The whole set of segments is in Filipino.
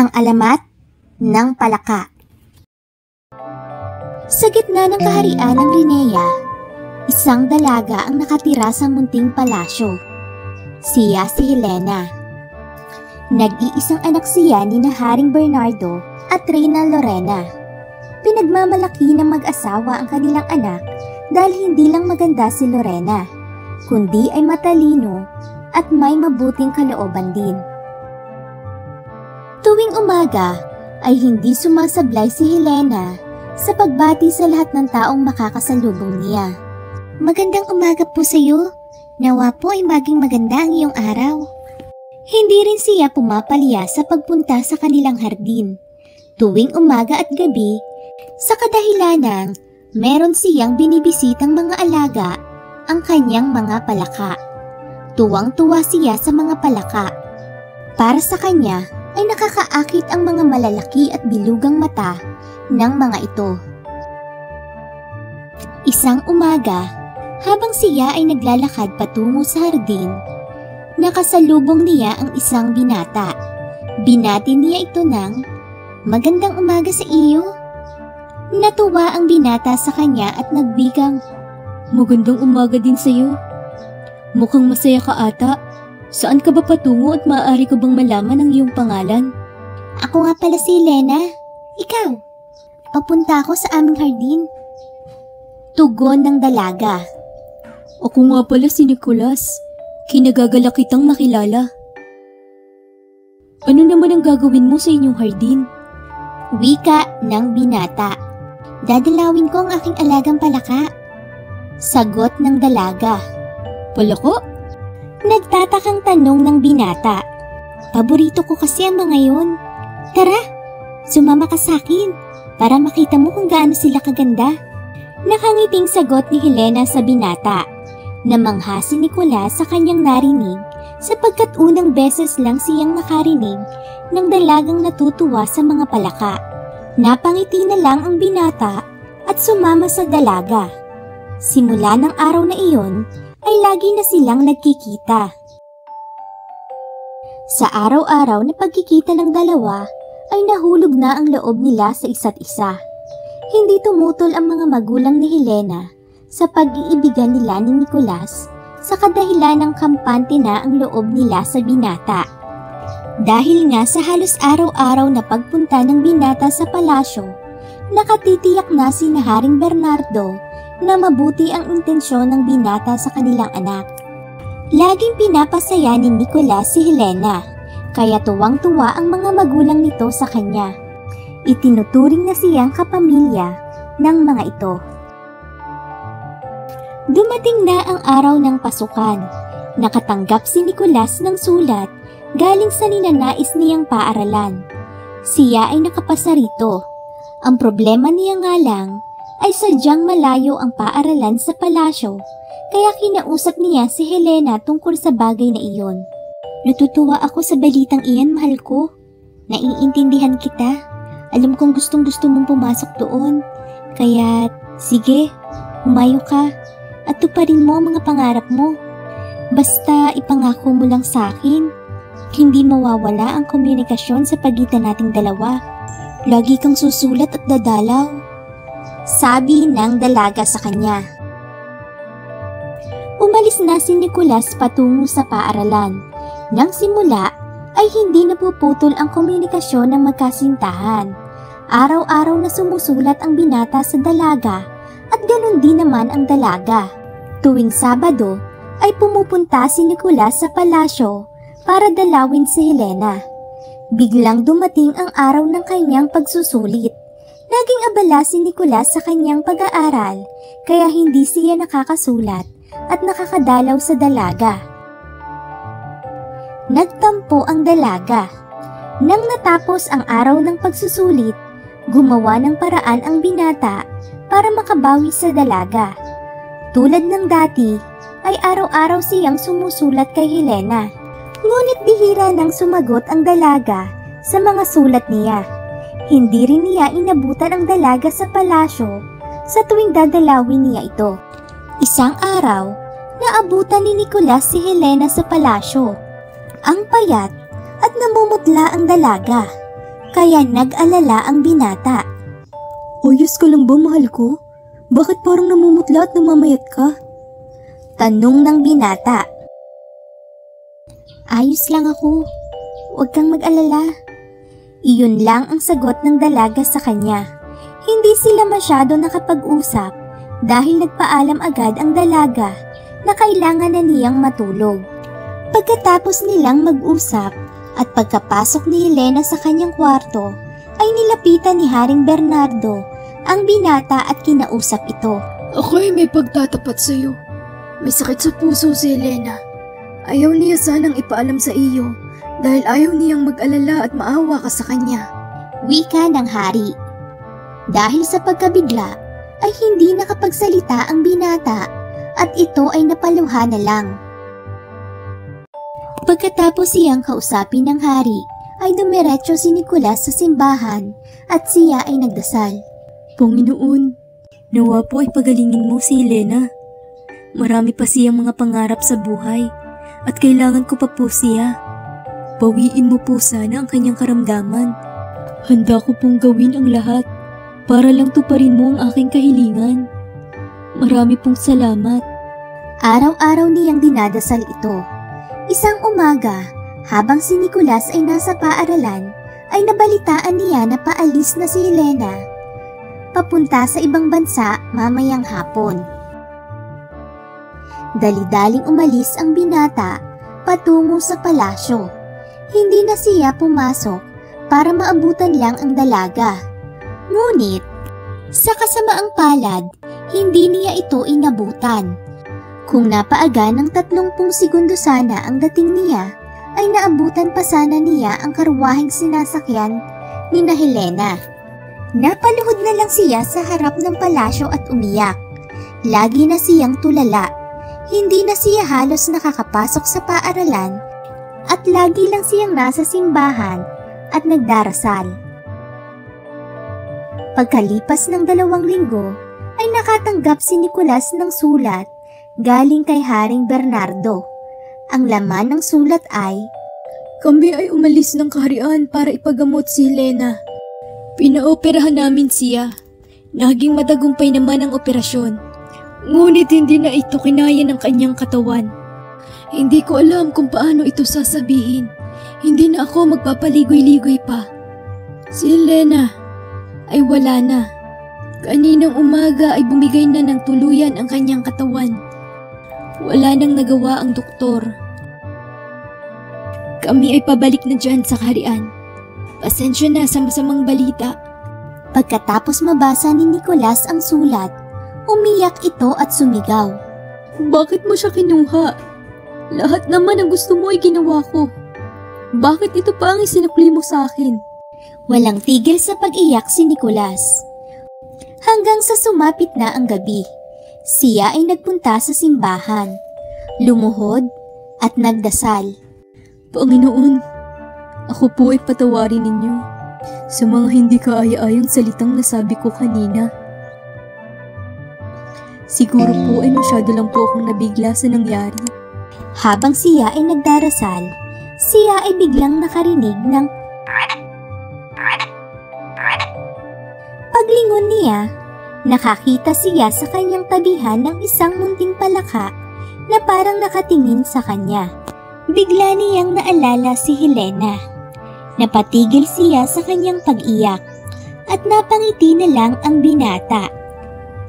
Ang alamat ng palaka. Sa gitna ng kaharian ng Rinea, isang dalaga ang nakatira sa munting palasyo. Siya si Helena. Nag-iisang anak siya ni na Haring Bernardo at Reyna Lorena. Pinagmamalaki ng mag-asawa ang kanilang anak dahil hindi lang maganda si Lorena, kundi ay matalino at may mabuting kalooban din. Tuwing umaga ay hindi sumasablay si Helena sa pagbati sa lahat ng taong makakasalubong niya. Magandang umaga po sa iyo. Nawa po ay maging maganda ang iyong araw. Hindi rin siya pumapalya sa pagpunta sa kanilang hardin. Tuwing umaga at gabi, sa kadahilanang meron siyang binibisitang mga alaga ang kanyang mga palaka. Tuwang-tuwa siya sa mga palaka. Para sa kanya ay nakakaakit ang mga malalaki at bilugang mata ng mga ito. Isang umaga, habang siya ay naglalakad patungo sa hardin, nakasalubong niya ang isang binata. Binati niya ito ng, "Magandang umaga sa iyo." Natuwa ang binata sa kanya at nagbigang, "Magandang umaga din sa iyo. Mukhang masaya ka ata. Saan ka ba patungo at maaari ko bang malaman ang iyong pangalan?" "Ako nga pala si Helena. Ikaw?" "Papunta ako sa aming hardin." Tugon ng dalaga. "Ako nga pala si Nicolas. Kinagagala kitang makilala." "Ano naman ang gagawin mo sa inyong hardin?" Wika ng binata. "Dadalawin ko ang aking alagang palaka." Sagot ng dalaga. "Palaka?" Nagtatakang tanong ng binata. "Paborito ko kasi ang mga yun. Tara, sumama ka sa akin para makita mo kung gaano sila kaganda." Nakangiting sagot ni Helena sa binata. Namangha si Nicolas sa kanyang narinig sapagkat unang beses lang siyang nakarinig ng dalagang natutuwa sa mga palaka. Napangiti na lang ang binata at sumama sa dalaga. Simula ng araw na iyon ay lagi na silang nagkikita. Sa araw-araw na pagkikita ng dalawa ay nahulog na ang loob nila sa isa't isa. Hindi tumutol ang mga magulang ni Helena sa pag-iibigan nila ni Nicolas sa kadahilan ng kampante na ang loob nila sa binata. Dahil nga sa halos araw-araw na pagpunta ng binata sa palasyo, nakatitiyak na si Haring Bernardo na mabuti ang intensyon ng binata sa kanilang anak. Laging pinapasaya ni Nicolas si Helena, kaya tuwang-tuwa ang mga magulang nito sa kanya. Itinuturing na siyang kapamilya ng mga ito. Dumating na ang araw ng pasukan. Nakatanggap si Nicolas ng sulat galing sa ninanais niyang paaralan. Siya ay nakapasa rito. Ang problema niya nga lang ay sadyang malayo ang paaralan sa palasyo, kaya kinausap niya si Helena tungkol sa bagay na iyon. "Natutuwa ako sa balitang iyan, mahal ko. Naiintindihan kita. Alam kong gustong-gusto mong pumasok doon. Kaya, sige, humayo ka at tuparin mo ang mga pangarap mo. Basta ipangako mo lang sa akin, hindi mawawala ang komunikasyon sa pagitan nating dalawa. Lagi kang susulat at dadalaw." Sabi ng dalaga sa kanya. Umalis na si Nicolas patungo sa paaralan. Nang simula ay hindi napuputol ang komunikasyon ng magkasintahan. Araw-araw na sumusulat ang binata sa dalaga at ganun din naman ang dalaga. Tuwing Sabado ay pumupunta si Nicolas sa palasyo para dalawin si Helena. Biglang dumating ang araw ng kanyang pagsusulit. Naging abala si Nicolas sa kanyang pag-aaral kaya hindi siya nakakasulat at nakakadalaw sa dalaga. Nagtampo ang dalaga. Nang natapos ang araw ng pagsusulit, gumawa ng paraan ang binata para makabawi sa dalaga. Tulad ng dati, ay araw-araw siyang sumusulat kay Helena. Ngunit bihira nang sumagot ang dalaga sa mga sulat niya. Hindi rin niya inabutan ang dalaga sa palasyo sa tuwing dadalawin niya ito. Isang araw, naabutan ni Nicolas si Helena sa palasyo. Ang payat at namumutla ang dalaga. kaya nag-alala ang binata. Ayos ka lang ba, mahal ko? Bakit parang namumutla at namamayat ka? Tanong ng binata. Ayos lang ako. Huwag kang mag-alala. Iyon lang ang sagot ng dalaga sa kanya. Hindi sila masyado nakapag-usap dahil nagpaalam agad ang dalaga na kailangan na niyang matulog. Pagkatapos nilang mag-usap at pagkapasok ni Helena sa kanyang kwarto, ay nilapitan ni Haring Bernardo ang binata at kinausap ito. Ako ay may pagtatapat sa iyo. May sakit sa puso si Helena. Ayaw niya sanang ipaalam sa iyo dahil ayaw niyang mag-alala at maawa ka sa kanya. Wika ng hari. Dahil sa pagkabigla ay hindi nakapagsalita ang binata at ito ay napaluha na lang. Pagkatapos siyang kausapin ng hari ay dumiretso si Nicolas sa simbahan at siya ay nagdasal. Panginoon, nawa po ay pagalingin mo si Helena. Marami pa siyang mga pangarap sa buhay at kailangan ko pa po siya. Pawiin mo po sana ang kanyang karamdaman. Handa ko pong gawin ang lahat para lang tuparin mo ang aking kahilingan. Marami pong salamat. Araw-araw niyang dinadasal ito. Isang umaga, habang si Nicolas ay nasa paaralan, ay nabalitaan niya na paalis na si Helena papunta sa ibang bansa mamayang hapon. Dali-daling umalis ang binata patungo sa palasyo. Hindi na siya pumasok para maabutan lang ang dalaga. Ngunit, sa kasamaang palad, hindi niya ito inabutan. Kung napaaga ng 30 segundo sana ang dating niya, ay naabutan pa sana niya ang karwaheng sinasakyan ni na Helena. Napaluhod na lang siya sa harap ng palasyo at umiyak. Lagi na siyang tulala. Hindi na siya halos nakakapasok sa paaralan at lagi lang siyang nasa simbahan at nagdarasal. Pagkalipas ng 2 linggo, ay nakatanggap si Nicolas ng sulat galing kay Haring Bernardo. Ang laman ng sulat ay, Kami ay umalis ng kaharian para ipagamot si Helena. Pinaoperahan namin siya. Naging matagumpay naman ang operasyon. Ngunit hindi na ito kinaya ng kanyang katawan. Hindi ko alam kung paano ito sasabihin. Hindi na ako magpapaligoy-ligoy pa. Si Helena ay wala na. Kaninang umaga ay bumigay na ng tuluyan ang kanyang katawan. Wala nang nagawa ang doktor. Kami ay pabalik na dyan sa kaharian. Pasensya na sa masamang balita. Pagkatapos mabasa ni Nicolas ang sulat, umiyak ito at sumigaw. Bakit mo siya kinuha? Lahat naman ang gusto mo ay ginawa ko. Bakit ito pa ang isinukli mo sa akin? Walang tigil sa pag-iyak si Nicolas. Hanggang sa sumapit na ang gabi, siya ay nagpunta sa simbahan, lumuhod at nagdasal. Panginoon, ako po ay patawarin ninyo sa mga hindi kaaya-ayang salitang nasabi ko kanina. Siguro po ay masyado lang po akong nabigla sa nangyari. Habang siya ay nagdarasal, siya ay biglang nakarinig ng paglingon niya. Nakakita siya sa kanyang tabihan ng isang munting palaka na parang nakatingin sa kanya. Bigla niyang naalala si Helena. Napatigil siya sa kanyang pag-iyak at napangiti na lang ang binata.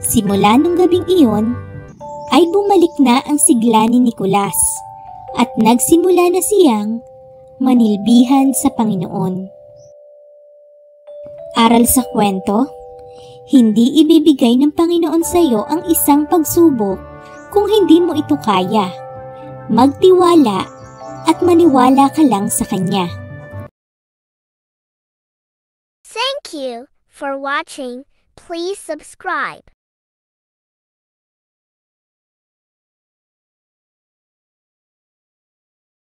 Simula nung gabing iyon, ay bumalik na ang sigla ni Nicolas at nagsimula na siyang manilbihan sa Panginoon. Aral sa kwento, hindi ibibigay ng Panginoon sa iyo ang isang pagsubok kung hindi mo ito kaya. Magtiwala at maniwala ka lang sa Kanya. Thank you for watching. Please subscribe.